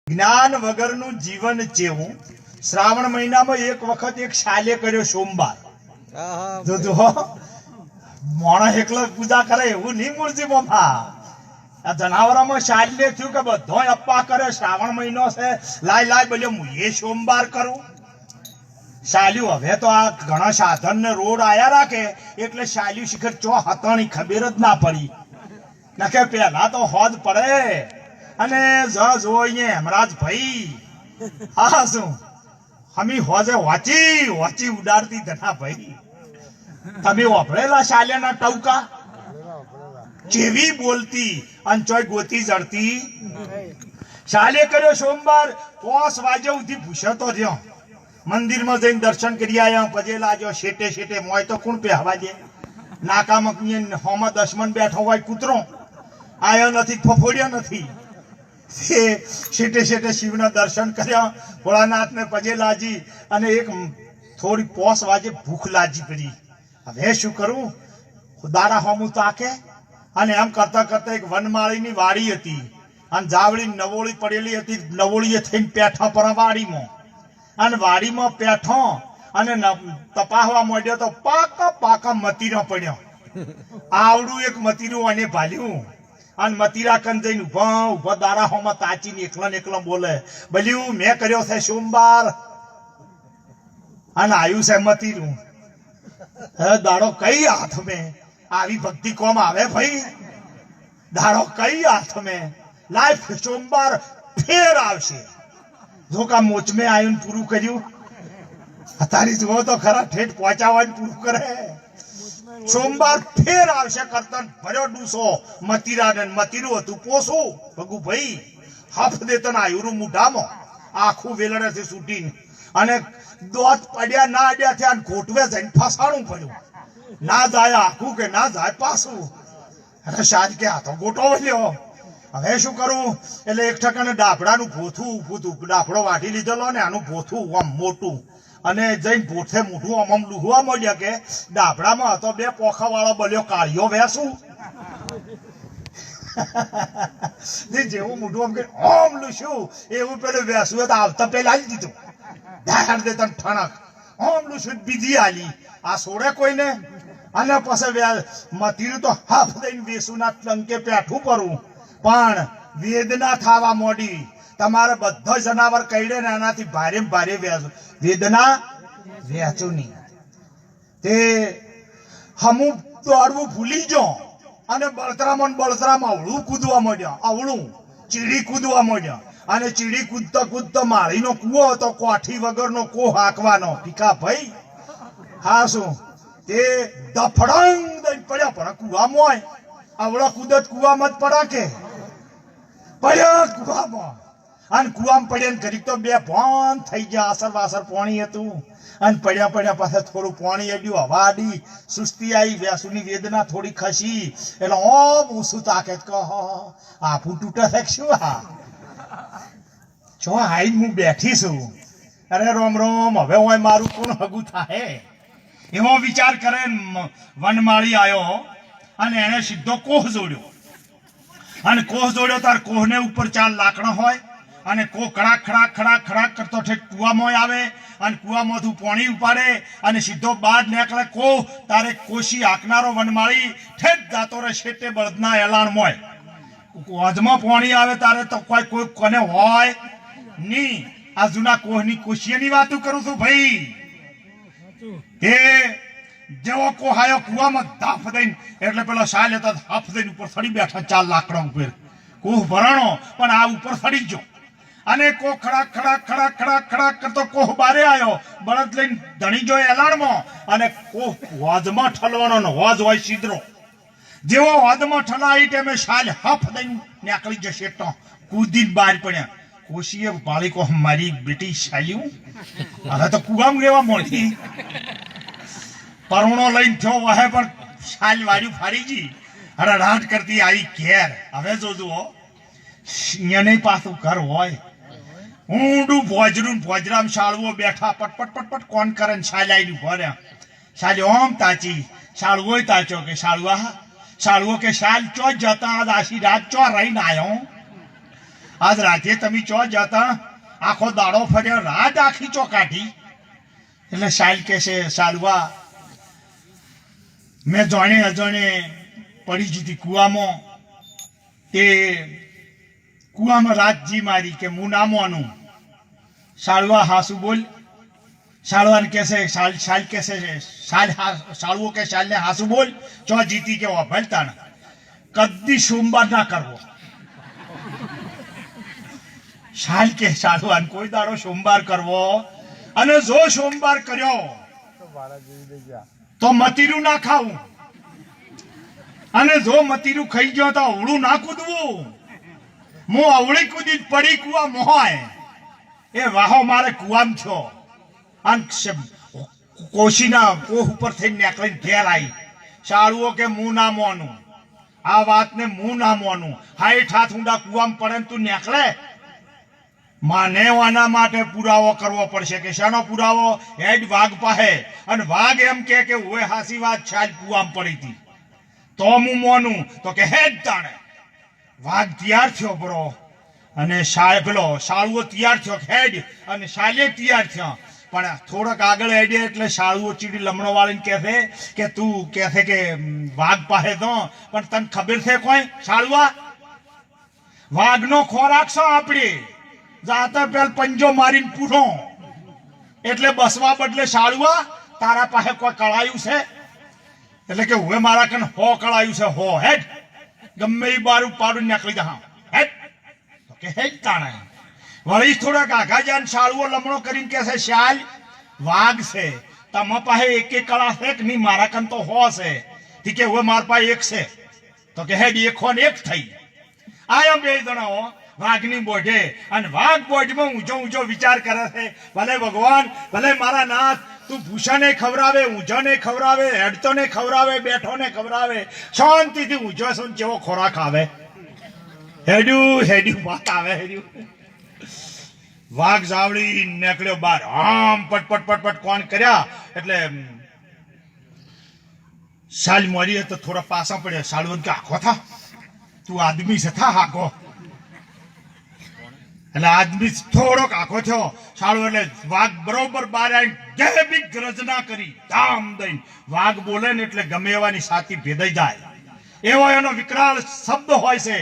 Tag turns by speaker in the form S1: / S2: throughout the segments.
S1: જ્ઞાન વગરનું જીવન જેવું શ્રાવણ મહિનામાં એક વખત એક શાલે કર્યો સોમવાર જો મોણા એકલો પૂજા કરે એવું નહીં મૂળજી મોફા આ જનાવરોમાં શાલ્ય થયું કે બધો અપ્પા કરે શ્રાવણ મહિનો છે લાય લાય બોલ્યો હું એ સોમવાર કરું શાલ્યું હવે તો આ ઘણા સાધન ને રોડ આયા રાખે એટલે શાલ્યું શિખર ચો હતાણી ખબર જ ના પડી નકે પેલા તો હોજ પડે અને જોઈએ હેમરાજ ભાઈ હા શું હમી હોજે વાંચી ઉડાડતી ધના ભાઈ તમે વાપરેલા શાલ્યાના ટવકા જેવી બોલતી અને ચોય ગોતી જડતી શાલે કર્યો સોમવાર 5 વાગે સુધી પૂછતો રહ્યો મંદિરમાં જઈને દર્શન કરી આયા પછી લાજો શેટે શેટે મોય તો કોણ પહેવા દે નાકા મકની હોમાં દશમન બેઠો હોય કૂતરો આયો નથી ફફોડ્યો નથી શેટે શેટે શિવના દર્શન કર્યા ભોળાનાથને પગે લાજી અને એક થોડી 5 વાગે ભૂખ લાજી પડી હવે શું કરું દાડા હોમું તાકે અને એમ કરતા કરતા એક વનમાળીની વાડી હતી અને જાવડી નવોળી પડેલી હતી નવોળીએ થઈને પેઠા પર વાડીમાં અને વાડીમાં પેઠો અને તપાહવા માંડ્યો તો પાકા મતીરો પડ્યો આવડું એક મતીરું અને ભાલ્યું અને મતીરા કન જઈને ઉભા દાડા હોમાં તાચીને એકલો બોલે બલ્યું મેં કર્યો છે સોમવાર અને આવ્યું છે મતીરું હે દાડો કઈ હાથ મેં આવી ભક્તિ કોમ આવે ભાઈ દાડો કઈ હાથ મેં લાઈફ સોમવાર ફેર આવશે જો કા મોચ મેં આવ્યું પૂરું કર્યું તારી જુઓ તો ખરા ઠેઠ પહોંચાવાનું પૂરું કરે સોમવાર ફેર આવશે કરતન ભર્યો ડૂસો મતીરા ને મતીરું હતું પોસું ભગુ ભાઈ હાફ દેતન આયુરું મુઢામાં આખું વેલણેથી છૂટીને અને દોત પડ્યા ના અડ્યા થયા ઘોટવે જઈને ફસાણું પડ્યું ના જાય આખું કે ના જાય પાછું અરે શાજ કે હાથો ગોટો વળ્યો હવે શું કરું એટલે એક ઠકાને ડાફડાનું ભોથું ઊભું હતું ડાફડો વાટી લીધેલો ને આનું ભોથું આમ મોટું અને જઈને ભોથે મોઢું આમ લુહવા મળ્યા કે ડાફડામાં હતો 2 પોખા વાળો બલ્યો કાળિયો વેસું જેવું મોઢું આમ કે ઓમ લુશું એવું પેલું વેસું તો આવતા પેલા આવી દીધું ધાર દે તને ઠણક ઓમ લુશું બીજી આલી આ છોડે કોઈને અને પછી મતીરું તો હાફ દઈને વેસુના ટંકે પેઠું પરું પણ વેદના થવા મોડી તમારે બધા જનાવર કઈડે ને એનાથી ભારે વેદના વેચું નહીં તે હમું દોડવું ભૂલી ગયો અને બળતરામ અવળું કૂદવા માંડ્યા અવળું ચીડી કૂદવા માંડ્યા અને ચીડી કૂદતો માળીનો કૂવો હતો કોઠી વગરનો કો હાંકવાનો ભીખા ભાઈ હા શું તે દફડંગ દઈને પડ્યા પણ કૂવામાં હોય અવળો કૂદત કૂવામાં જ પડા કે પડ્યા કૂવામાં અને કૂવામાં પડ્યા ને ઘડીક તો 2 ભોન થઈ ગયા અસર વાસર પાણી હતું અને પડ્યા પાછા થોડું પાણી અડ્યું હવા અડી સુસ્તી આવી વેસુની વેદના થોડી ખસી એટલે ઓમ ઊંસું તાકે કહો આપું તૂટે છે શું હા જો આઈ હું બેઠી છું અરે રોમ હવે હોય મારું કોણ હગું થાય એવો વિચાર કરે વનમાળી આવ્યો અને એને સીધો કોહ જોડ્યો અને કોહ જોડ્યો તાર કોહને ઉપર 4 લાકડા હોય અને કોહ ખડાક કરતો ઠેઠ કૂવામાં આવે અને કૂવામાંથી પાણી ઉપાડે અને સીધો બહાર નીકળે કોહ તારે કોશી હાંકનારો વનમાળી ઠેઠ જાતો રહે શેટે બળદના એલાણ મોય હોજમાં પાણી આવે તારે તો કોઈ કોને હોય નહીં આ જૂના કોહની કોશીની વાતો કરું છું ભાઈ તે જેવો કોહાયો કૂવામાં ધાફ દઈને એટલે પેલો શાલે તો હાફ દઈને ઉપર ચડી બેઠા 4 લાકડા ઉપર કોહ ભરાણો પણ આ ઉપર ચડી ગયો અને કોહ ખડાક કરતો કોહ બારે આવ્યો બળદ લઈને ધણી જો એલાણમાં અને કોહ હોજમાં ઠલવાનો ને હોજ હોય સીધરો જેવો હોજમાં ઠલાઈ તેમે શાલ હાફ દઈને નીકળી જશે તો કૂદીને બહાર પડ્યા કોશીએ પાળી કોહ મારી બેટી શાલ્યું હવે તો કૂવામાં લેવા મળી પરુણો લઈને થયો વહે પણ શાલ વાળ્યું ફાડી ગઈ હરાટ કરતી આવી ઘેર હવે જોજો અહીંયા પાછું ઘર હોય ઊંડું ભોજરામ શાળવો બેઠા પટપટ કોણ કરે ને શાલ આવી ભર્યા શાલ ઓમ તાચી શાળવો તાચો કે શાળવો કે શાલ ચો જતા આશી રાત ચો રહીને આવ્યો આજ રાતે તમે ચો જતા આખો દાડો ફર્યો રાત આખી ચો કાઢી એટલે સાલ કે છે સાલવા મેં જાણે અજાણે પડી જીતી કુવામાં તે કુવામાં રાતજી મારી કે હું ના માનું સાળવા હાસુ બોલ સાળવાને કહેશે શાલ કહેશે સાળવો કે શાલને હાસુ બોલ ચો જીતી કે ભલતાણ કદી સોમવાર ના કરવો શાલ કે સાળવાન કોઈ દાડો સોમવાર કરવો અને જો સોમવાર કર્યો તો મતીરું ના ખાવું અને જો મતીરું ખાઈ ગયો તો અવળું ના કૂદવું હું અવળી કૂદી પડી કુવા મોહાય એ વાહો મારે કુવામ છો કોશીના કોહ ઉપર થઈને નીકળીને ઘેર આવી સાળુઓ કે હું ના મોનું આ વાતને હું ના મોનું હાઈઠ હાથ ઊંડા કુવામ પડે તું નીકળે માનેવાના માટે પુરાવો કરવો પડશે કે શાનો પુરાવો હેડ વાઘ પાહે અને વાઘ એમ કે ઓય હાસી વાત છાલ કુવામ પડી હતી તો હું મોનું તો કે હેડ તાણે વાઘ તૈયાર થયો બરો અને શાળુઓ તૈયાર થયો હેડ અને શાલે તૈયાર થયો પણ થોડોક આગળ હેડે એટલે શાળુઓ ચીડી લમણો વાળીને કહે કે તું કહે કે વાઘ પાસે તો પણ તને ખબર છે કોઈ શાળુઆ વાઘનો ખોરાક છો આપણે જાતા પેલ પંજો મારીને પૂછો એટલે બસવા બદલે શાળુઆ તારા પાસે કોઈ કળાયું છે એટલે કે હવે મારા કને હો કળાયું છે હો હેડ ગમે એ બારું પાડું નીકળી જા હેડ તો કે હેડ તાણે વળી થોડાક આઘા જાન શાળુઓ લમણો કરીને કહે છે શાલ વાઘ છે તમારા પાસે એક કળા છે કે નહીં મારા કન તો હો છે ઠીક કે હવે મારા પાસે એક છે તો કે હેડ એક હો ને એક થઈ આયા બે જણાઓ વાઘની બોઢે અને વાઘ બોઢમાં ઊંચો વિચાર કરે છે ભલે ભગવાન ભલે મારા નાથ તું ભૂષાને ખવડાવે ઊંઝાને ખવડાવે હેડતોને ખવડાવે બેઠોને ખવડાવે શાંતિથી ઊંઝો શું કેવો ખોરાક આવે હેડ્યું વાત આવે હેડ્યું વાઘ જાવડી નીકળ્યો બાર આમ પટ કોણ કર્યા એટલે શાલ મોરી તો થોડા પાસા પડ્યા શાળવંત કે આખો થા તું આદમી છે થા આખો એટલે આદમી થોડોક આખો થયો શાળો એટલે વાઘ બરોબર બાર આવીને બી ગર્જના કરી ધામ દઈને વાઘ બોલે ને એટલે ગમે એવાની છાતી ભેદાઈ જાય એવો એનો વિકરાળ શબ્દ હોય છે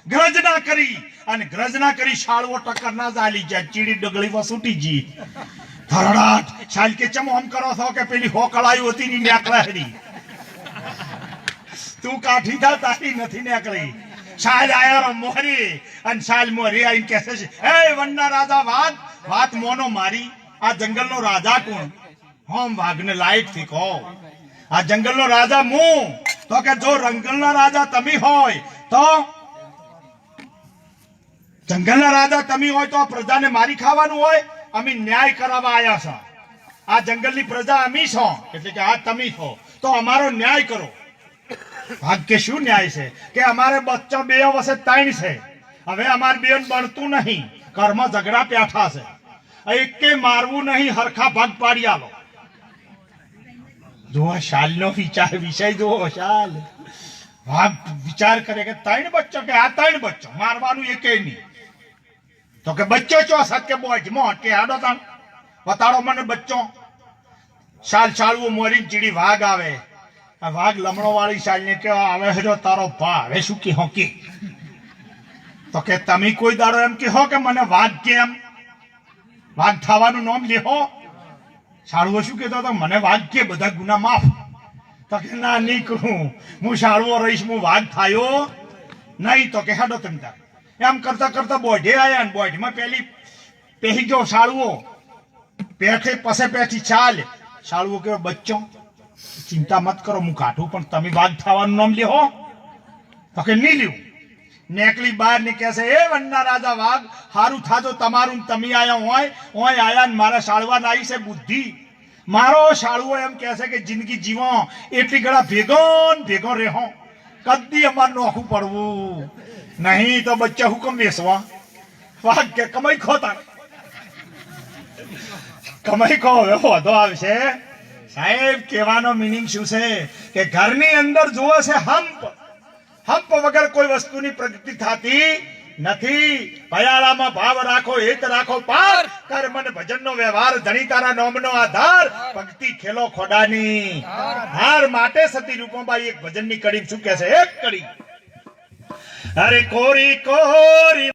S1: ગર્જના કરી અને ગર્જના કરી શાળવો ટક્કર ના ચાલી જાય ચીડી ડગળી વસૂટી જી ધરડાટ શાલ કે ચમ આમ કરો છો કે પેલી હોકળાયું હતી ની નીકળે તું કાઠી થા તારી નથી નીકળી શાલ આયા મોરી અને શાલ મોરી આઈને કહે છે એ વનના રાજા વાઘ વાત મોનો મારી આ જંગલનો રાજા કોણ હમ વાઘને લાયક થી કહો આ જંગલનો રાજા હું તો કે જો જંગલના રાજા તમે હોય તો જંગલના રાજા તમે હોય તો આ પ્રજાને મારી ખાવાનું હોય અમે ન્યાય કરાવવા આવ્યા છો આ જંગલની પ્રજા અમે છો એટલે કે આ તમે છો તો અમારો ન્યાય કરો ભાગ કે શું ન્યાય છે કે અમારે બચ્ચા બે વર્ષે 3 છે હવે અમારે બેન બનતું નહીં ઘરમાં ઝઘડા પેઠા છે એકે મારવું નહીં હરખા ભાગ પાડી આલો જો શાલનો વિષય જો શાલ ભાગ વિચાર કરે કે 3 બચ્ચો કે આ 3 બચ્ચો મારવાનું એકે નહીં તો કે બચ્ચો ચો સત કે બોજ મોટ કે આડો તાણ બતાડો મને બચ્ચો શાળવું મોરી ચીડી વાઘ આવે આ વાઘ લમણો વાળી શાલને કે આવે હજો તારો ભા હવે શું કે હોકી તો કે તમે કોઈ દાડો એમ કહો કે મને વાઘ કેમ વાઘ થવાનું નામ લેહો શાળવો શું કહેતો હતો મને વાઘ કે બધા ગુના માફ તો કે ના નહીં કહું હું શાળવો રહીશ હું વાઘ થાયો નહીં તો કે હેડો તમે તાર એમ કરતા બોઢે આયા ને બોઢમાં પેહી ગયો શાળવો પેઠે પસે પેઠી ચાલ શાળવો કે બચ્ચો ચિંતા મત કરો હું કાઢું પણ તમે વાઘ થવાનું નામ લેહો તો કે નહીં લ્યું નેકલી બહાર ને કહેશે એ વનના રાજા વાઘ હારું થાજો તમારું તમે આયા હોય આયા ને મારા શાળવા નાઈ છે બુદ્ધિ મારો શાળવો એમ કહેશે કે જિંદગી જીવો એટલી ઘણા ભેગો રહેવો કદી અમાર નોખું પડવું નહીં તો બચ્ચા હુકમ વેસવા વાઘ કે કમાઈ ખોતા કમાઈ ખો વધો આવશે સાહેબ કહેવાનો મીનિંગ શું છે કે ઘરની અંદર જુઓ છે હંપ વગર કોઈ વસ્તુની પ્રગતિ થતી નથી ભયાળામાં ભાવ રાખો હિત રાખો પાર કર મન ભજનનો વ્યવહાર ધણી તારા નોમનો આધાર ભક્તિ ખેલો ખોડાની હાર માટે સતી રૂપમબાઈ એક ભજનની કડી શું કહે છે એક કડી અરે કોરી કોરી